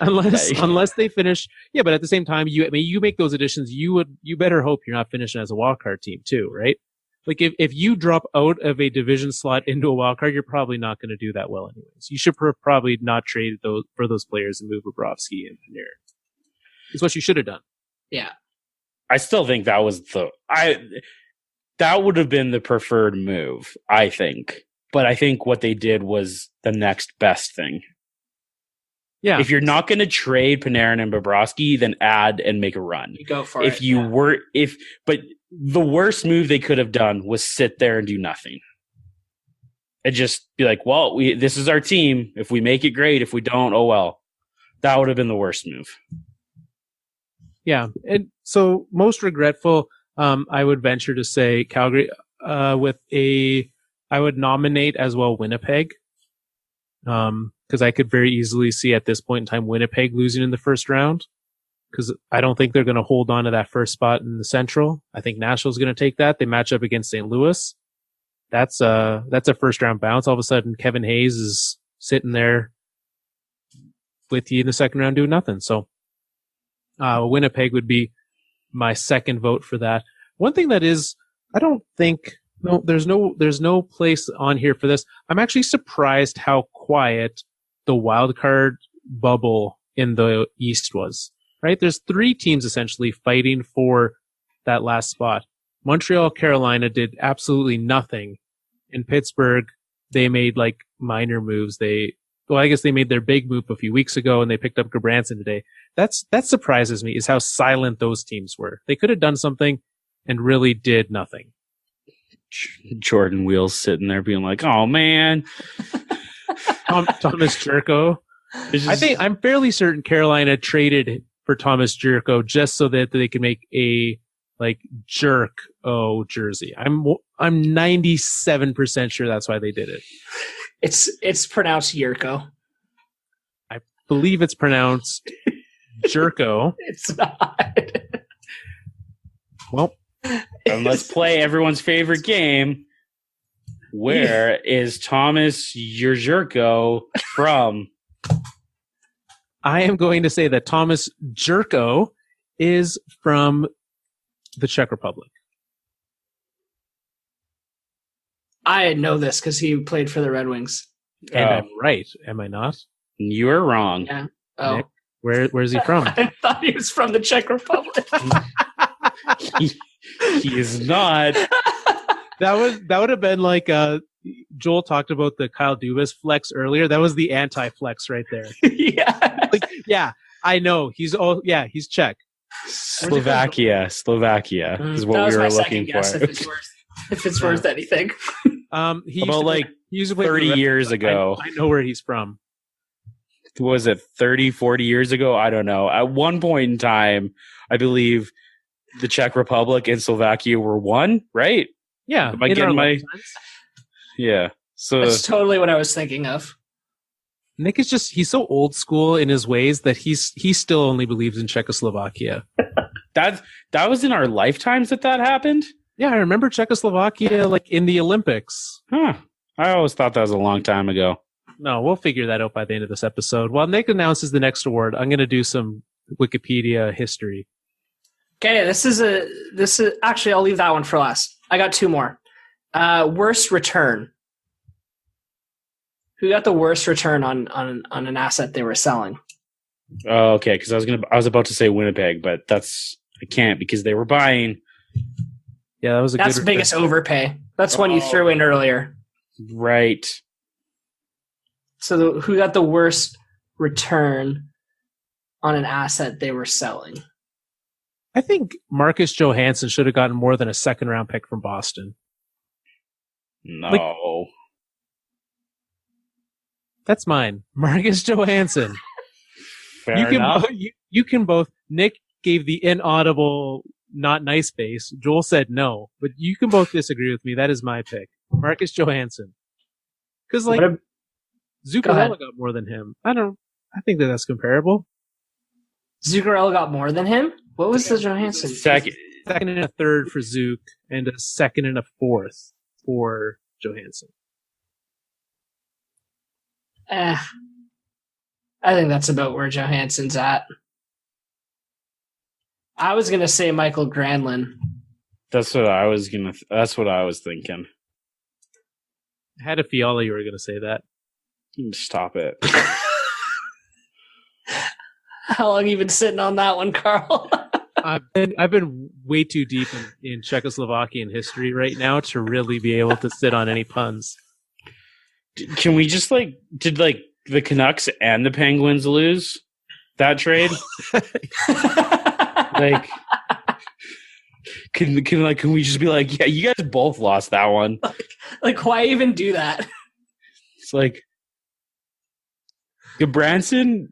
Unless they finish. Yeah, but at the same time, you make those additions, you better hope you're not finishing as a wildcard team too, right? Like if you drop out of a division slot into a wildcard, you're probably not going to do that well anyways. You should probably not trade for those players and move Bobrovsky and Panarin. It's what you should have done. Yeah. I still think that was that would have been the preferred move, I think. But I think what they did was the next best thing. Yeah. If you're not going to trade Panarin and Bobrovsky, then add and make a run. You go for it. But the worst move they could have done was sit there and do nothing. And just be like, well, this is our team. If we make it, great. If we don't, oh well. That would have been the worst move. Yeah. And so most regretful, I would venture to say Calgary, I would nominate as well Winnipeg. Because I could very easily see at this point in time Winnipeg losing in the first round. Because I don't think they're going to hold on to that first spot in the Central. I think Nashville's going to take that. They match up against St. Louis. That's a first round bounce. All of a sudden, Kevin Hayes is sitting there with you in the second round doing nothing. So, Winnipeg would be my second vote for that. One thing that is, there's no place on here for this. I'm actually surprised how quiet the wild card bubble in the East was, right? There's three teams essentially fighting for that last spot. Montreal, Carolina did absolutely nothing. In Pittsburgh, they made like minor moves. They well, I guess they made their big move a few weeks ago and they picked up Gabranson today. That surprises me is how silent those teams were. They could have done something and really did nothing. Jordan Wheels sitting there being like, oh man. Thomas Jerko. I'm fairly certain Carolina traded for Thomas Jerko just so that they could make a jerk jersey. I'm 97% sure that's why they did it. It's pronounced Yurko. I believe it's pronounced Jerko. It's not. Well, and let's play everyone's favorite game. Where is Thomas Jerko from? I am going to say that Thomas Jerko is from the Czech Republic. I know this because he played for the Red Wings. And I'm right, am I not? You are wrong. Yeah. Oh. Nick, where's he from? I thought he was from the Czech Republic. He is not. That would have been like Joel talked about the Kyle Dubas flex earlier. That was the anti-flex right there. Yeah. I know. He's Czech. Slovakia is what we were looking for. If it's worth anything. He about used to play 30 years ago. I know where he's from. Was it 30, 40 years ago? I don't know. At one point in time, I believe the Czech Republic and Slovakia were one, right? Yeah. Am I getting my... Yeah. So that's totally what I was thinking of. Nick is he's so old school in his ways that he still only believes in Czechoslovakia. that was in our lifetimes that happened? Yeah, I remember Czechoslovakia in the Olympics. Huh. I always thought that was a long time ago. No, we'll figure that out by the end of this episode. While Nick announces the next award, I'm going to do some Wikipedia history. Okay, this is actually, I'll leave that one for last. I got two more. Worst return. Who got the worst return on an asset they were selling? Oh, okay, because I was about to say Winnipeg, but I can't because they were buying. Yeah, that's the biggest overpay. That's one you threw in earlier. Right. So who got the worst return on an asset they were selling? I think Marcus Johansson should have gotten more than a second-round pick from Boston. No. That's mine. Marcus Johansson. Fair enough. You can both. Nick gave the inaudible, not nice face. Joel said no. But you can both disagree with me. That is my pick. Marcus Johansson. Because, Zuccarello got more than him. I think that's comparable. Zuccarello got more than him? What was the Johansson? Second and a third for Zook, and a second and a fourth for Johansson. I think that's about where Johansson's at. I was gonna say Michael Granlund. That's what I was thinking. I had a feel you were gonna say that. Stop it. How long have you been sitting on that one, Carl? I've been way too deep in Czechoslovakian history right now to really be able to sit on any puns. Can we just did the Canucks and the Penguins lose that trade? Can we just be yeah, you guys both lost that one? Why even do that? It's Gabranson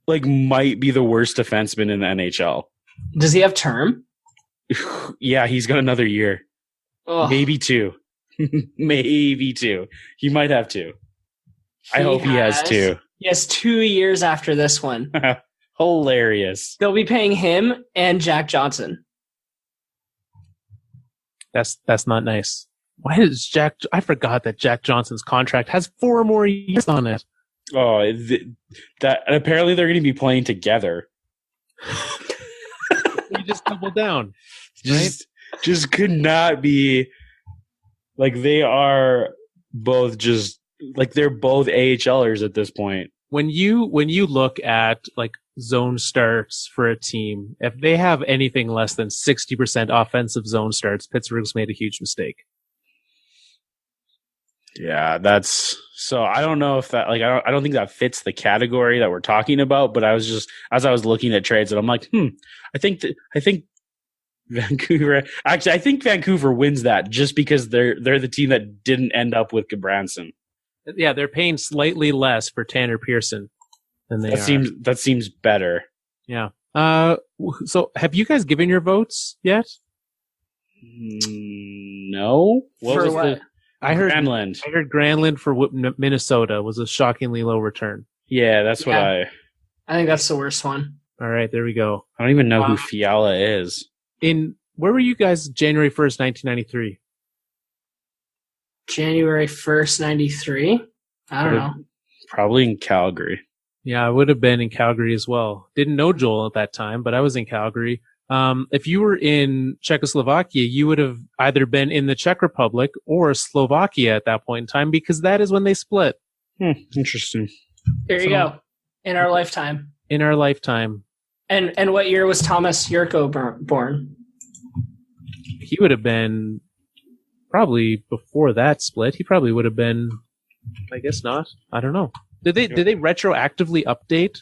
might be the worst defenseman in the NHL. Does he have term? Yeah, he's got another year. Ugh. Maybe two. Maybe two. He might have two. I hope he has two. He has 2 years after this one. Hilarious. They'll be paying him and Jack Johnson. That's not nice. Why does I forgot that Jack Johnson's contract has 4 more years on it. Oh, that apparently they're going to be playing together. You just double down. Just could not be they are both they're both AHLers at this point. When you look at zone starts for a team, if they have anything less than 60% offensive zone starts, Pittsburgh's made a huge mistake. Yeah, that's so. I don't know if that like I don't think that fits the category that we're talking about. But I was just as I was looking at trades, and I'm like, I think Vancouver. Actually, I think Vancouver wins that just because they're the team that didn't end up with Gabranson. Yeah, they're paying slightly less for Tanner Pearson than they are. That seems better. Yeah. So have you guys given your votes yet? No. For what? I heard Granlund. I heard Granlund for Minnesota was a shockingly low return. Yeah, that's what I think that's the worst one. All right, there we go. I don't even know who Fiala is. Where were you guys January 1st, 1993? January 1st, 93? I don't know. Probably in Calgary. Yeah, I would have been in Calgary as well. Didn't know Joel at that time, but I was in Calgary. If you were in Czechoslovakia, you would have either been in the Czech Republic or Slovakia at that point in time because that is when they split. Interesting. There you go. In our lifetime. In our lifetime. And what year was Thomas Jurko born? He would have been probably before that split. He probably would have been, I guess not. I don't know. Did they retroactively update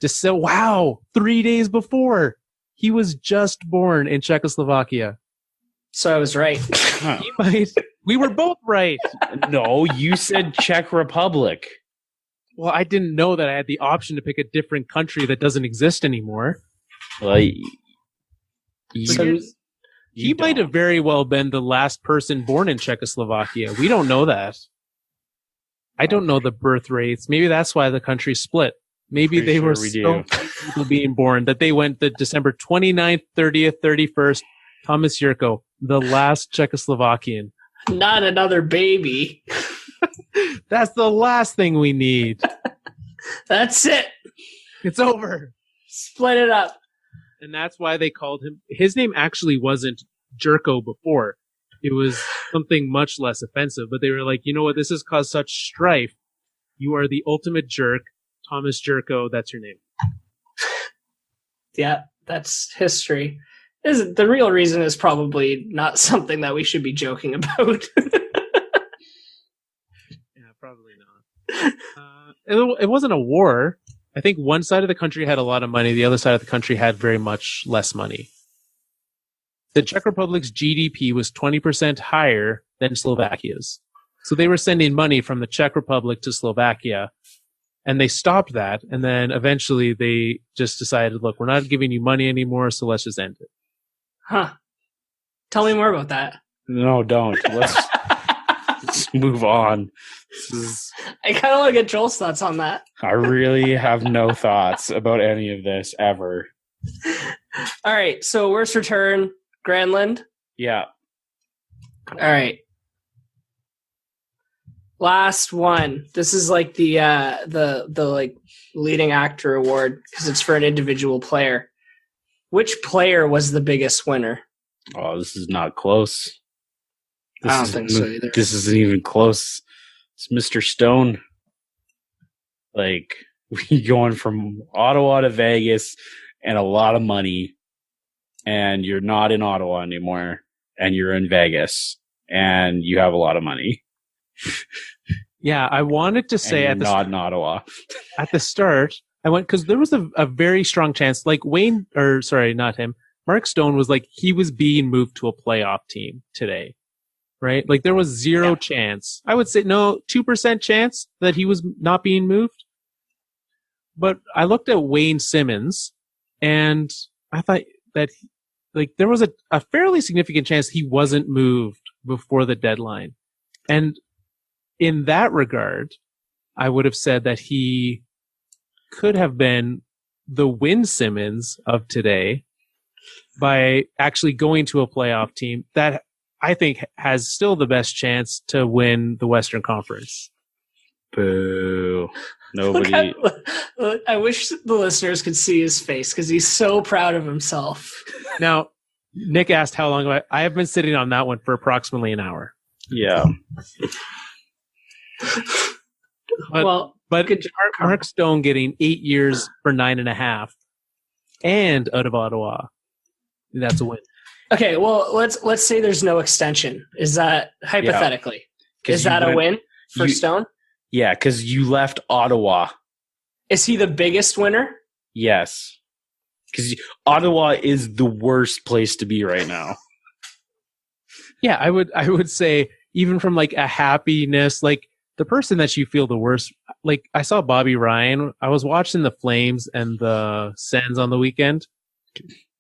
to say, wow, 3 days before? He was just born in Czechoslovakia. So I was right. We were both right. No, you said Czech Republic. Well, I didn't know that I had the option to pick a different country that doesn't exist anymore. Well, he might have very well been the last person born in Czechoslovakia. We don't know that. I don't know the birth rates. Maybe that's why the country split. Maybe they were so people being born that they went the December 29th, 30th, 31st. Thomas Jurko, the last Czechoslovakian. Not another baby. That's the last thing we need. That's it. It's over. Split it up. And that's why they called him. His name actually wasn't Jurko before. It was something much less offensive. But they were like, you know what? This has caused such strife. You are the ultimate jerk. Thomas Jurko, that's your name. Yeah, that's history. The real reason is probably not something that we should be joking about. Yeah, probably not. It wasn't a war. I think one side of the country had a lot of money. The other side of the country had very much less money. The Czech Republic's GDP was 20% higher than Slovakia's. So they were sending money from the Czech Republic to Slovakia. And they stopped that, and then eventually they just decided, look, we're not giving you money anymore, so let's just end it. Huh. Tell me more about that. No, don't. Let's move on. I kind of want to get Joel's thoughts on that. I really have no thoughts about any of this ever. All right, so worst return, Granlund. Yeah. All right. Last one. This is like the like leading actor award because it's for an individual player. Which player was the biggest winner? Oh, this is not close. I don't think so either. This isn't even close. It's Mr. Stone. Like, we going from Ottawa to Vegas and a lot of money, and you're not in Ottawa anymore, and you're in Vegas, and you have a lot of money. Yeah, I wanted to say in Ottawa. At the start, I went because there was a very strong chance. Like Mark Stone was like he was being moved to a playoff team today, right? Like there was zero chance. I would say 2% chance that he was not being moved. But I looked at Wayne Simmonds, and I thought that there was a fairly significant chance he wasn't moved before the deadline, and in that regard, I would have said that he could have been the Win Simmonds of today by actually going to a playoff team that I think has still the best chance to win the Western Conference. Boo. Nobody. I wish the listeners could see his face because he's so proud of himself. Now, Nick asked how long I have been sitting on that one for approximately an hour. Yeah. But Mark Stone getting 8 years for 9.5 and out of Ottawa, that's a win. Okay, well let's say there's no extension. Is that hypothetically? Is that a win for Stone? Yeah, because you left Ottawa. Is he the biggest winner? Yes. Because Ottawa is the worst place to be right now. Yeah, I would say even from like a happiness, like the person that you feel the worst, like I saw Bobby Ryan. I was watching the Flames and the Sens on the weekend,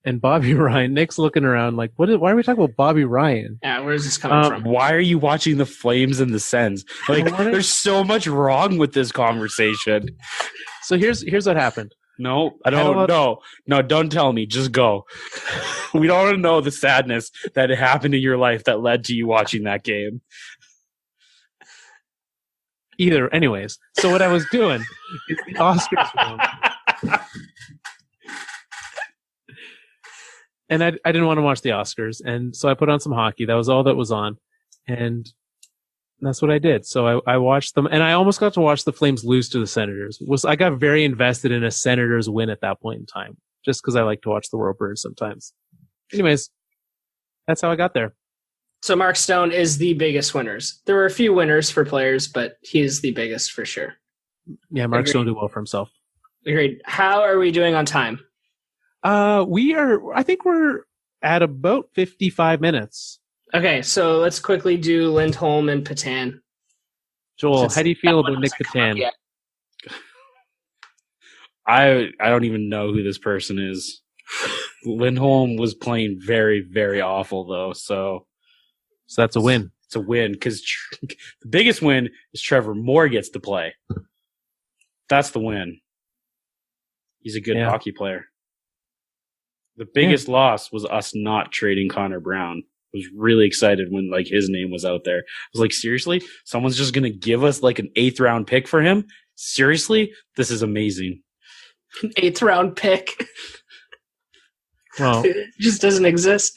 and Bobby Ryan, Nick's looking around like, why are we talking about Bobby Ryan? Yeah, where's this coming from? Why are you watching the Flames and the Sens? Like, there's so much wrong with this conversation. So here's what happened. No, I don't know. No, don't tell me. Just go. We don't want to know the sadness that happened in your life that led to you watching that game. Either, anyways. So what I was doing is the Oscars were on. And I didn't want to watch the Oscars, and so I put on some hockey. That was all that was on, and that's what I did. So I watched them, and I almost got to watch the Flames lose to the Senators. I got very invested in a Senators win at that point in time, just because I like to watch the world burn sometimes. Anyways, that's how I got there. So Mark Stone is the biggest winners. There were a few winners for players, but he is the biggest for sure. Yeah, Mark Stone did well for himself. Agreed. How are we doing on time? I think we're at about 55 minutes. Okay, so let's quickly do Lindholm and Petan. Joel, how do you feel about Nick Petan? I don't even know who this person is. Lindholm was playing very, very awful, though, so that's a win. It's a win, because the biggest win is Trevor Moore gets to play. That's the win. He's a good hockey player. The biggest loss was us not trading Connor Brown. I was really excited when like his name was out there. I was like, seriously? Someone's just going to give us like an 8th round pick for him? Seriously? This is amazing. 8th round pick. Well, it just doesn't exist.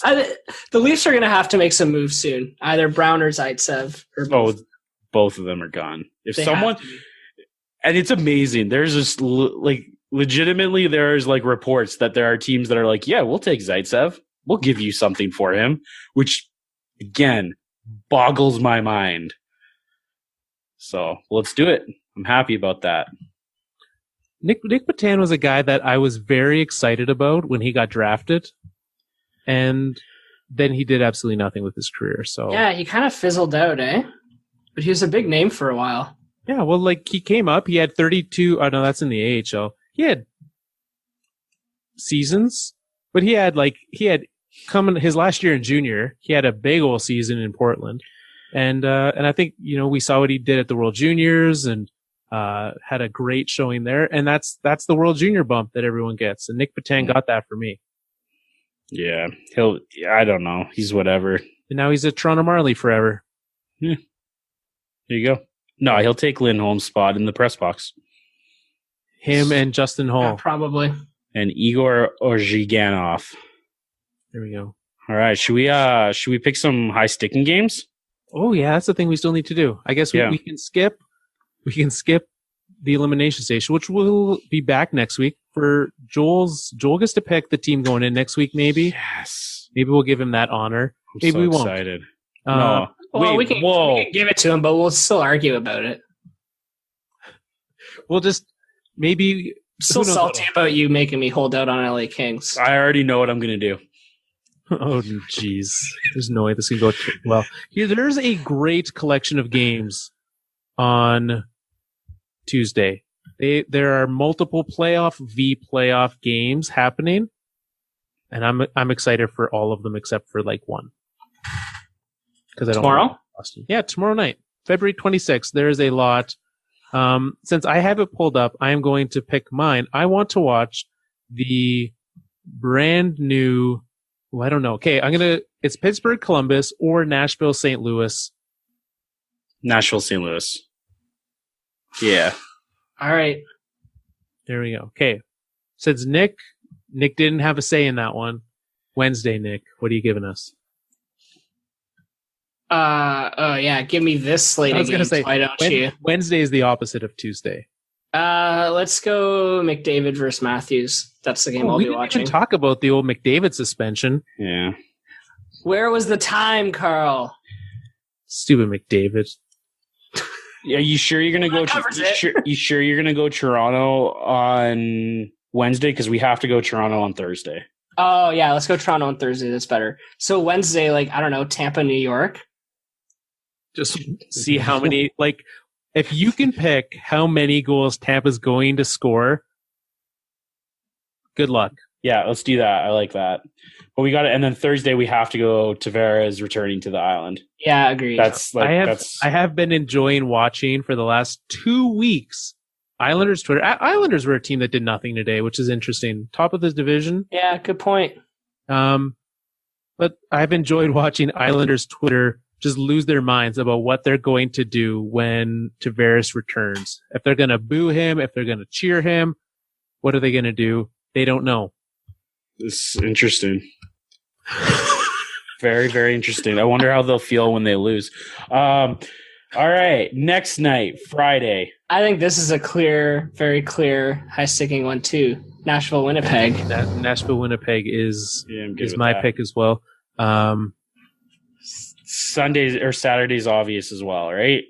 The Leafs are going to have to make some moves soon. Either Brown or Zaitsev. Or both. Both of them are gone. And it's amazing. There's just like legitimately there's like reports that there are teams that are like, yeah, we'll take Zaitsev. We'll give you something for him, which again boggles my mind. So let's do it. I'm happy about that. Nick Petan was a guy that I was very excited about when he got drafted, and then he did absolutely nothing with his career. So yeah, he kind of fizzled out, eh? But he was a big name for a while. Yeah, well, like he came up, he had 32. Oh no, that's in the AHL. He had seasons, but he had coming his last year in junior, he had a big old season in Portland, and I think we saw what he did at the World Juniors and had a great showing there, and that's the World Junior bump that everyone gets, and Nick Petan got that for me. Yeah, I don't know, he's whatever, and now he's a Toronto Marley forever. Yeah, there you go. No, he'll take Lindholm's spot in the press box. Him and Justin Hall. Yeah, probably. And Igor Ozhiganov. There we go. All right, should we pick some high sticking games? Oh yeah, that's the thing we still need to do. I guess we can skip the elimination station, which will be back next week for Joel gets to pick the team going in next week, maybe. Yes. Maybe we'll give him that honor. Maybe so we won't. Excited. No. Well, we can give it to him, but we'll still argue about it. We'll just maybe still salty about you making me hold out on LA Kings. I already know what I'm going to do. Oh, jeez. There's no way this can go well. Here, there's a great collection of games on Tuesday. There are multiple playoff games happening, and I'm excited for all of them except for like one. Because I don't tomorrow? Yeah, tomorrow night, February 26th. There is a lot. Since I have it pulled up, I am going to pick mine. I want to watch the brand new. Well, I don't know. Okay, it's Pittsburgh, Columbus, or Nashville, St. Louis. Nashville, St. Louis. Yeah. All right. There we go. Okay. Since Nick didn't have a say in that one. Wednesday, Nick, what are you giving us? Oh yeah, give me this slate of games. Why don't you? Wednesday is the opposite of Tuesday. Let's go McDavid versus Matthews. That's the game I'll be watching. We can talk about the old McDavid suspension. Yeah. Where was the time, Carl? Stupid McDavid. Yeah, you sure you're gonna go? You sure you're gonna go Toronto on Wednesday? Because we have to go Toronto on Thursday. Oh yeah, let's go Toronto on Thursday. That's better. So Wednesday, like I don't know, Tampa, New York. Just see how many. Like, if you can pick how many goals Tampa's going to score, good luck. Yeah, let's do that. I like that. But we got it, and then Thursday we have to go. Tavares returning to the island. Yeah, agreed. I have been enjoying watching for the last 2 weeks. Islanders Twitter. Islanders were a team that did nothing today, which is interesting. Top of this division. Yeah, good point. But I've enjoyed watching Islanders Twitter just lose their minds about what they're going to do when Tavares returns. If they're going to boo him, if they're going to cheer him, what are they going to do? They don't know. It's interesting. Very, very interesting. I wonder how they'll feel when they lose. All right. Next night, Friday. I think this is a very clear, high-sticking one, too. Nashville, Winnipeg. Nashville, Winnipeg is my pick as well. Sundays or Saturdays obvious as well, right?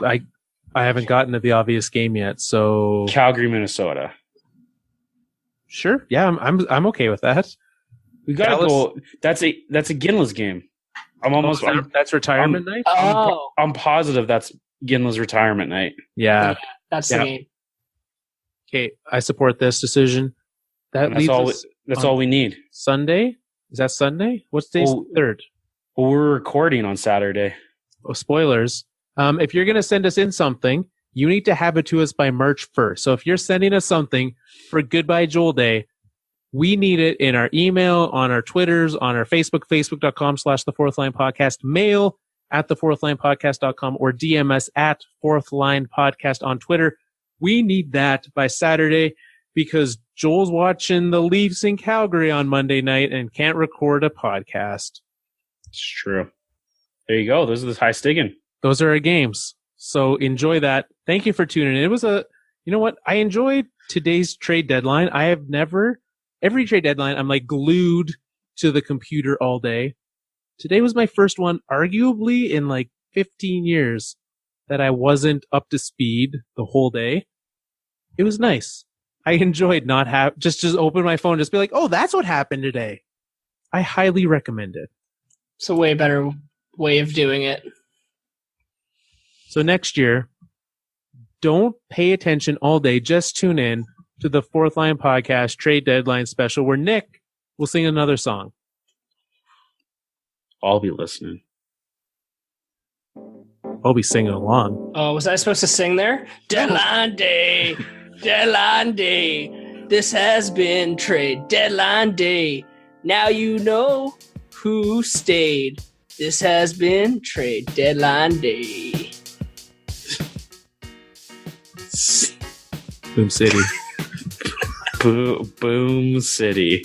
I haven't gotten to the obvious game yet, so Calgary, Minnesota. Sure, yeah, I'm okay with that. We got to go. That's a Ginla's game. That's retirement night. I'm positive that's Ginla's retirement night. Yeah, that's the game. Okay, I support this decision. That's all we need. Sunday? Is that Sunday? What's day 3rd? Well, we're recording on Saturday. Oh, spoilers. If you're going to send us in something, you need to have it to us by March 1st. So if you're sending us something for Goodbye Joel Day, we need it in our email, on our Twitters, on our Facebook, facebook.com/The Fourth Line Podcast, mail at thefourthlinepodcast.com, or DM us at Fourth Line Podcast on Twitter. We need that by Saturday because Joel's watching the Leafs in Calgary on Monday night and can't record a podcast. It's true. There you go. Those are the high sticking. Those are our games. So enjoy that. Thank you for tuning in. It was you know what? I enjoyed today's trade deadline. Every trade deadline, I'm like glued to the computer all day. Today was my first one, arguably in like 15 years, that I wasn't up to speed the whole day. It was nice. I enjoyed just open my phone, just be like, oh, that's what happened today. I highly recommend it. It's a way better way of doing it. So next year, don't pay attention all day. Just tune in to the Fourth Line Podcast Trade Deadline Special, where Nick will sing another song. I'll be listening. I'll be singing along. Oh, was I supposed to sing there? Deadline day. Deadline day. This has been Trade Deadline Day. Now you know who stayed. This has been Trade Deadline Day. Boom City. Boom City.